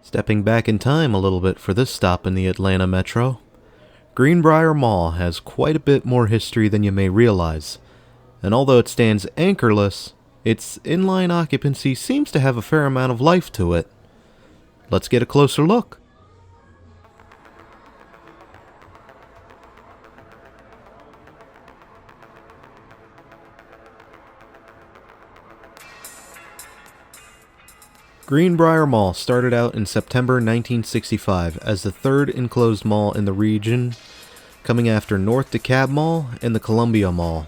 Stepping back in time a little bit for this stop in the Atlanta Metro, Greenbriar Mall has quite a bit more history than you may realize, and although it stands anchorless, its inline occupancy seems to have a fair amount of life to it. Let's get a closer look. Greenbriar Mall started out in September 1965 as the third enclosed mall in the region, coming after North DeKalb Mall and the Columbia Mall.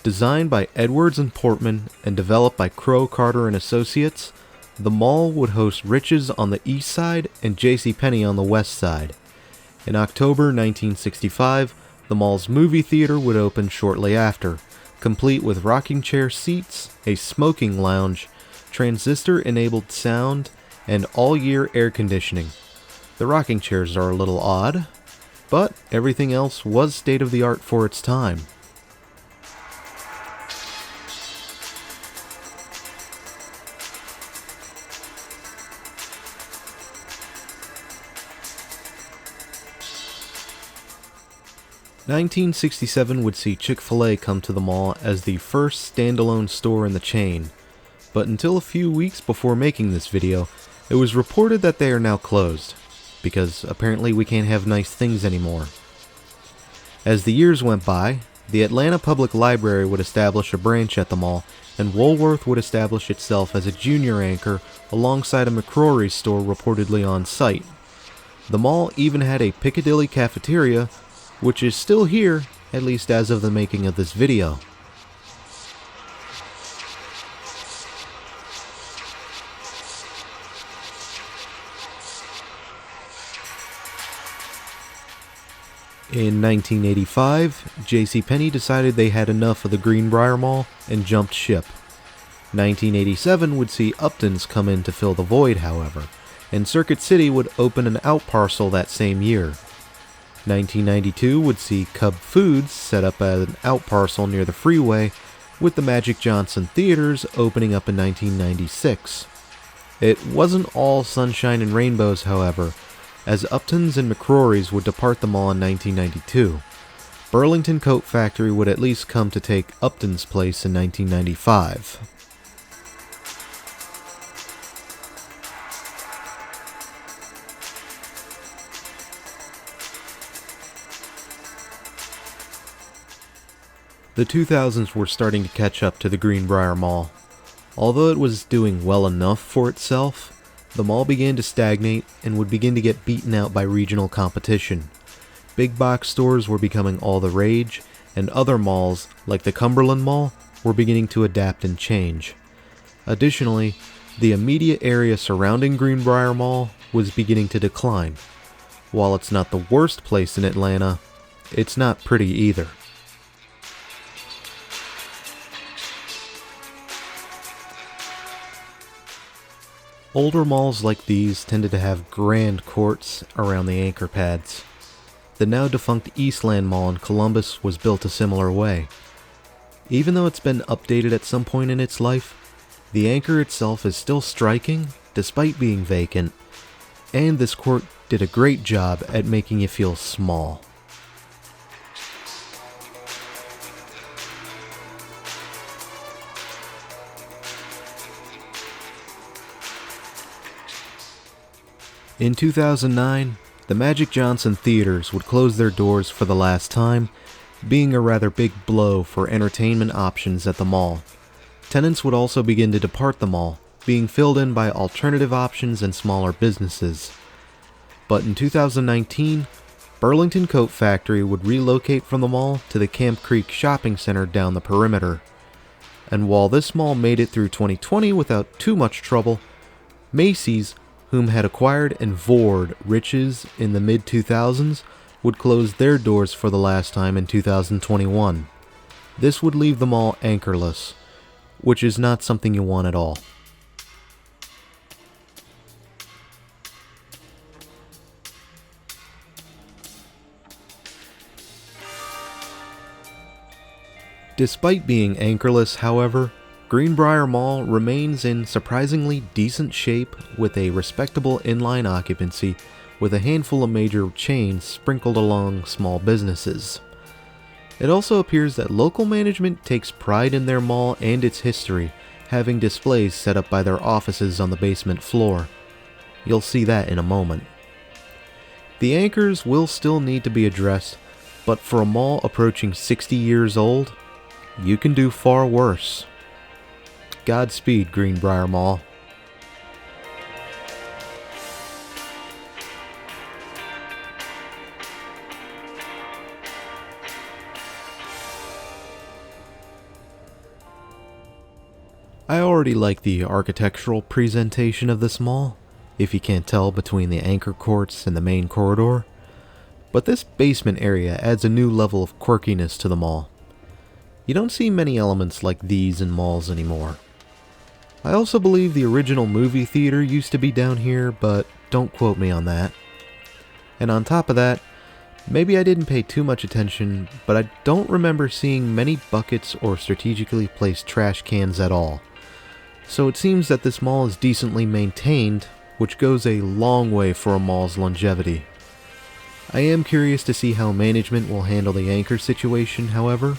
Designed by Edwards and Portman and developed by Crowe Carter and Associates, the mall would host Rich's on the east side and JCPenney on the west side. In October 1965, the mall's movie theater would open shortly after, complete with rocking chair seats, a smoking lounge, transistor-enabled sound, and all-year air conditioning. The rocking chairs are a little odd, but everything else was state-of-the-art for its time. (1967) would see Chick-Fil-A come to the mall as the first standalone store in the chain. But until a few weeks before making this video, it was reported that they are now closed, because apparently we can't have nice things anymore. As the years went by, the Atlanta Public Library would establish a branch at the mall, and Woolworth would establish itself as a junior anchor alongside a McCrory's store reportedly on site. The mall even had a Piccadilly cafeteria, which is still here, at least as of the making of this video. In 1985, JCPenney decided they had enough of the Greenbriar Mall and jumped ship. 1987 would see Upton's come in to fill the void, however, and Circuit City would open an outparcel that same year. 1992 would see Cub Foods set up an outparcel near the freeway, with the Magic Johnson Theaters opening up in 1996. It wasn't all sunshine and rainbows, however, as Upton's and McCrory's would depart the mall in 1992. Burlington Coat Factory would at least come to take Upton's place in 1995. The 2000s were starting to catch up to the Greenbriar Mall. Although it was doing well enough for itself, the mall began to stagnate and would begin to get beaten out by regional competition. Big box stores were becoming all the rage, and other malls, like the Cumberland Mall, were beginning to adapt and change. Additionally, the immediate area surrounding Greenbriar Mall was beginning to decline. While it's not the worst place in Atlanta, it's not pretty either. Older malls like these tended to have grand courts around the anchor pads. The now defunct Eastland Mall in Columbus was built a similar way. Even though it's been updated at some point in its life, the anchor itself is still striking despite being vacant, and this court did a great job at making you feel small. In 2009, the Magic Johnson Theaters would close their doors for the last time, being a rather big blow for entertainment options at the mall. Tenants would also begin to depart the mall, being filled in by alternative options and smaller businesses. But in 2019, Burlington Coat Factory would relocate from the mall to the Camp Creek Shopping Center down the perimeter. And while this mall made it through 2020 without too much trouble, Macy's, whom had acquired and vored Rich's in the mid-2000s, would close their doors for the last time in 2021. This would leave the mall anchorless, which is not something you want at all. Despite being anchorless, however, Greenbriar Mall remains in surprisingly decent shape with a respectable inline occupancy, with a handful of major chains sprinkled along small businesses. It also appears that local management takes pride in their mall and its history, having displays set up by their offices on the basement floor. You'll see that in a moment. The anchors will still need to be addressed, but for a mall approaching 60 years old, you can do far worse. Godspeed, Greenbriar Mall. I already like the architectural presentation of this mall, if you can't tell between the anchor courts and the main corridor, but this basement area adds a new level of quirkiness to the mall. You don't see many elements like these in malls anymore. I also believe the original movie theater used to be down here, but don't quote me on that. And on top of that, maybe I didn't pay too much attention, but I don't remember seeing many buckets or strategically placed trash cans at all. So it seems that this mall is decently maintained, which goes a long way for a mall's longevity. I am curious to see how management will handle the anchor situation, however.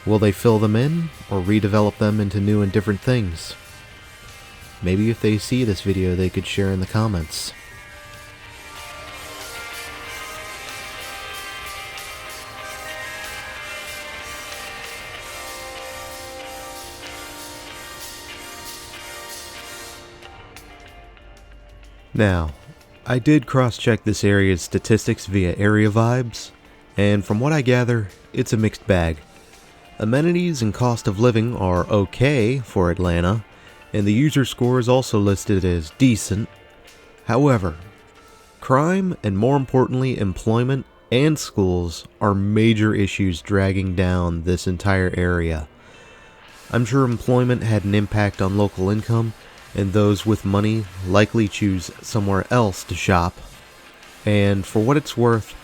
Will they fill them in, or redevelop them into new and different things? Maybe if they see this video they could share in the comments. Now, I did cross-check this area's statistics via Area Vibes, and from what I gather, it's a mixed bag. Amenities and cost of living are okay for Atlanta, and the user score is also listed as decent. However, crime and more importantly employment and schools are major issues dragging down this entire area. I'm sure employment had an impact on local income, and those with money likely choose somewhere else to shop. And for what it's worth,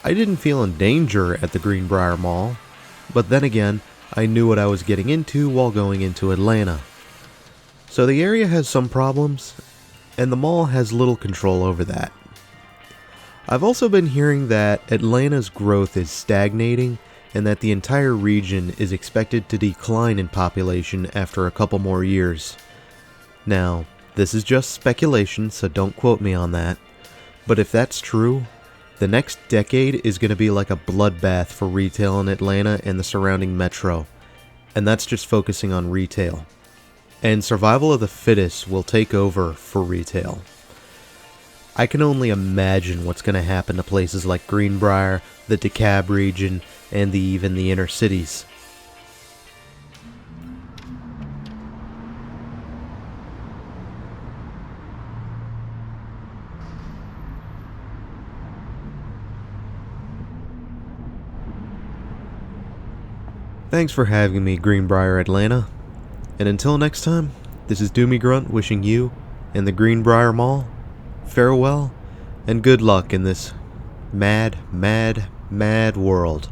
I didn't feel in danger at the Greenbriar Mall, but then again, I knew what I was getting into while going into Atlanta. So the area has some problems, and the mall has little control over that. I've also been hearing that Atlanta's growth is stagnating, and that the entire region is expected to decline in population after a couple more years. Now, this is just speculation, so don't quote me on that, but if that's true, the next decade is going to be like a bloodbath for retail in Atlanta and the surrounding metro, and that's just focusing on retail. And survival of the fittest will take over for retail. I can only imagine what's going to happen to places like Greenbriar, the DeKalb region, and even the inner cities. Thanks for having me, Greenbriar Atlanta. And until next time, this is Doomie Grunt wishing you and the Greenbriar Mall farewell and good luck in this mad, mad, mad world.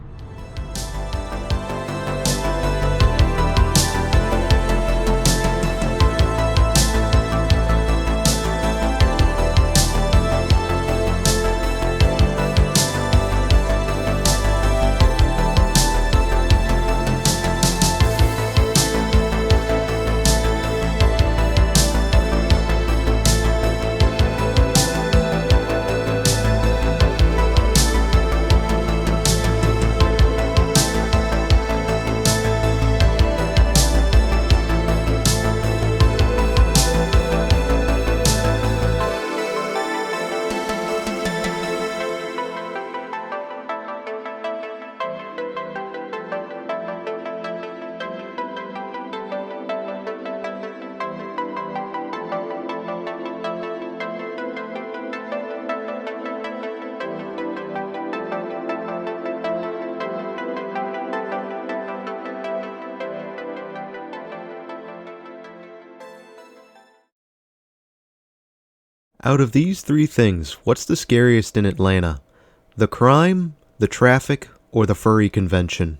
Out of these three things, what's the scariest in Atlanta? The crime, the traffic, or the furry convention?